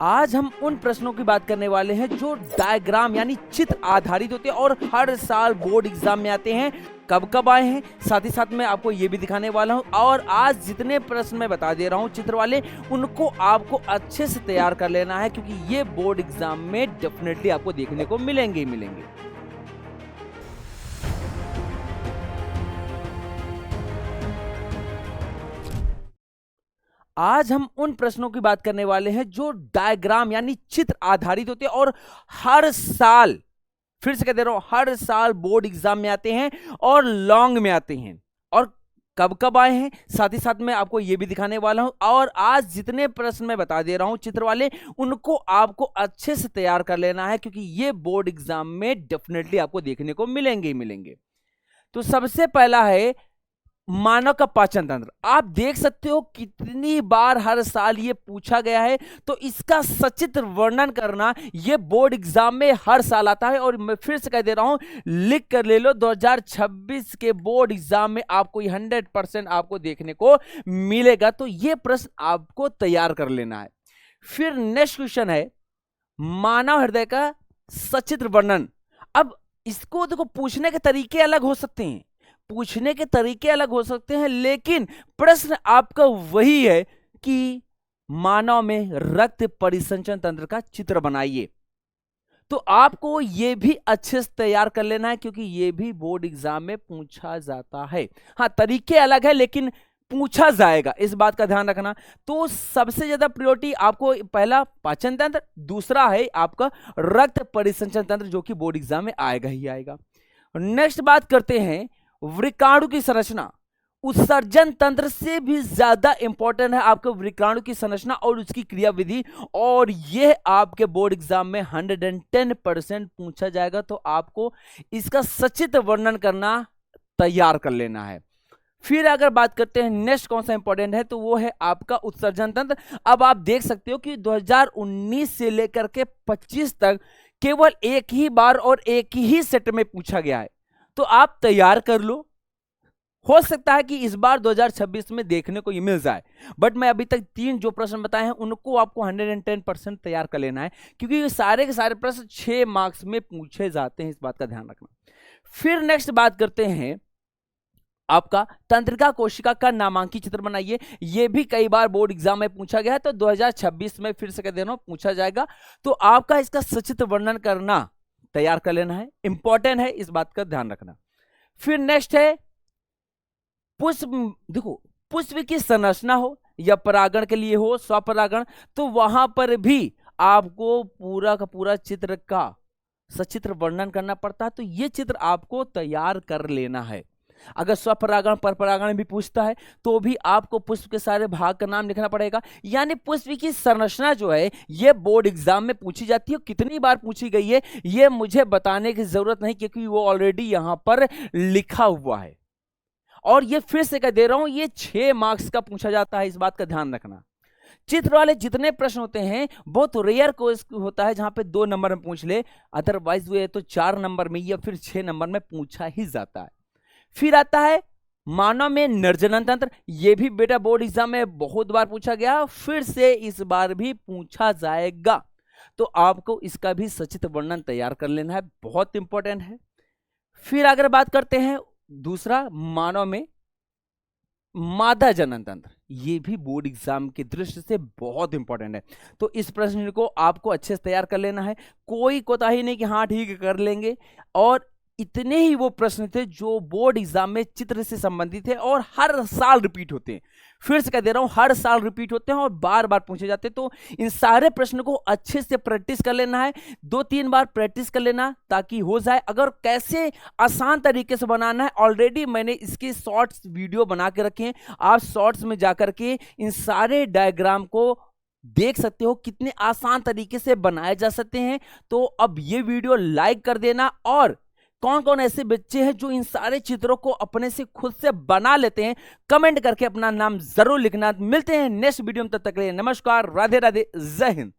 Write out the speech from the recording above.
आज हम उन प्रश्नों की बात करने वाले हैं जो डायग्राम यानी चित्र आधारित होते हैं और हर साल बोर्ड एग्जाम में आते हैं। कब कब आए हैं, साथ ही साथ मैं आपको ये भी दिखाने वाला हूं। और आज जितने प्रश्न मैं बता दे रहा हूं चित्र वाले, उनको आपको अच्छे से तैयार कर लेना है, क्योंकि ये बोर्ड एग्जाम में डेफिनेटली आपको देखने को मिलेंगे ही मिलेंगे। आज हम उन प्रश्नों की बात करने वाले हैं जो डायग्राम यानी चित्र आधारित होते हैं और हर साल, फिर से कह दे रहा हूं, हर साल बोर्ड एग्जाम में आते हैं और लॉन्ग में आते हैं। और कब कब आए हैं, साथ ही साथ मैं आपको यह भी दिखाने वाला हूं। और आज जितने प्रश्न मैं बता दे रहा हूं चित्र वाले, उनको आपको अच्छे से तैयार कर लेना है, क्योंकि ये बोर्ड एग्जाम में डेफिनेटली आपको देखने को मिलेंगे ही मिलेंगे। तो सबसे पहला है मानव का पाचन तंत्र। आप देख सकते हो कितनी बार हर साल ये पूछा गया है, तो इसका सचित्र वर्णन करना ये बोर्ड एग्जाम में हर साल आता है। और मैं फिर से कह दे रहा हूं, लिख कर ले लो, 2026 के बोर्ड एग्जाम में आपको ये 100% आपको देखने को मिलेगा। तो ये प्रश्न आपको तैयार कर लेना है। फिर नेक्स्ट क्वेश्चन है मानव हृदय का सचित्र वर्णन। अब इसको देखो, पूछने के तरीके अलग हो सकते हैं, लेकिन प्रश्न आपका वही है कि मानव में रक्त परिसंचरण तंत्र का चित्र बनाइए। तो आपको यह भी अच्छे से तैयार कर लेना है, क्योंकि यह भी बोर्ड एग्जाम में पूछा जाता है। हाँ, तरीके अलग है लेकिन पूछा जाएगा, इस बात का ध्यान रखना। तो सबसे ज्यादा प्रायोरिटी आपको पहला पाचन तंत्र, दूसरा है आपका रक्त परिसंचरण तंत्र, जो कि बोर्ड एग्जाम में आएगा ही आएगा। नेक्स्ट बात करते हैं वृक्काणु की संरचना। उत्सर्जन तंत्र से भी ज्यादा इंपॉर्टेंट है आपके वृक्काणु की संरचना और उसकी क्रियाविधि, और यह आपके बोर्ड एग्जाम में 110% पूछा जाएगा। तो आपको इसका सचित्र वर्णन करना तैयार कर लेना है। फिर अगर बात करते हैं नेक्स्ट कौन सा इंपॉर्टेंट है, तो वो है आपका उत्सर्जन तंत्र। अब आप देख सकते हो कि 2019 से लेकर के 25 तक केवल एक ही बार और एक ही सेट में पूछा गया है, तो आप तैयार कर लो। हो सकता है कि इस बार 2026 में देखने को ये मिल जाए, बट मैं अभी तक 3 जो प्रश्न बताए हैं उनको आपको 110% तैयार कर लेना है, क्योंकि ये सारे के सारे प्रश्न 6 मार्क्स में पूछे जाते हैं, इस बात का ध्यान रखना। फिर नेक्स्ट बात करते हैं आपका तंत्रिका कोशिका का नामांकित चित्र बनाइए। यह भी कई बार बोर्ड एग्जाम में पूछा गया है, तो 2026 में फिर से कह देना पूछा जाएगा। तो आपका इसका सचित्र वर्णन करना तैयार कर लेना है, इंपॉर्टेंट है, इस बात का ध्यान रखना। फिर नेक्स्ट है पुष्प। देखो, पुष्प की संरचना हो या परागण के लिए हो, स्वपरागण, तो वहां पर भी आपको पूरा का पूरा चित्र का सचित्र वर्णन करना पड़ता है। तो यह चित्र आपको तैयार कर लेना है। अगर स्वपरागण परपरागण भी पूछता है तो भी आपको पुष्प के सारे भाग का नाम लिखना पड़ेगा। यानी पुष्प की संरचना जो है यह बोर्ड एग्जाम में पूछी जाती है। कितनी बार पूछी गई है यह मुझे बताने की जरूरत नहीं, क्योंकि वो ऑलरेडी यहां पर लिखा हुआ है। और ये फिर से कह दे रहा हूं, ये 6 मार्क्स का पूछा जाता है, इस बात का ध्यान रखना। चित्र वाले जितने प्रश्न होते हैं बहुत रेयर होता है जहां पे 2 नंबर में पूछ ले, अदरवाइज वो तो 4 नंबर में या फिर 6 नंबर में पूछा ही जाता है। फिर आता है मानव में निर्जनन तंत्र। यह भी बेटा बोर्ड एग्जाम में बहुत बार पूछा गया, फिर से इस बार भी पूछा जाएगा। तो आपको इसका भी सचित्र वर्णन तैयार कर लेना है, बहुत इंपॉर्टेंट है। फिर अगर बात करते हैं दूसरा मानव में मादा जनन तंत्र, यह भी बोर्ड एग्जाम की दृष्टि से बहुत इंपॉर्टेंट है। तो इस प्रश्न को आपको अच्छे से तैयार कर लेना है, कोई कोताही नहीं कि हाँ ठीक कर लेंगे। और इतने ही वो प्रश्न थे जो बोर्ड एग्जाम में चित्र से संबंधित है और हर साल रिपीट होते हैं। फिर से कह दे रहा हूं, हर साल रिपीट होते हैं और बार बार पूछे जाते हैं। तो इन सारे प्रश्नों को अच्छे से प्रैक्टिस कर लेना है, 2-3 बार प्रैक्टिस कर लेना ताकि हो जाए। अगर कैसे आसान तरीके से बनाना है, ऑलरेडी मैंने इसके शॉर्ट्स वीडियो बना के रखे हैं, आप शॉर्ट्स में जाकर के इन सारे डायग्राम को देख सकते हो कितने आसान तरीके से बनाए जा सकते हैं। तो अब ये वीडियो लाइक कर देना, और कौन कौन ऐसे बच्चे हैं जो इन सारे चित्रों को अपने से खुद से बना लेते हैं, कमेंट करके अपना नाम जरूर लिखना। मिलते हैं नेक्स्ट वीडियो में, तब तक के लिए नमस्कार, राधे राधे, जय हिंद।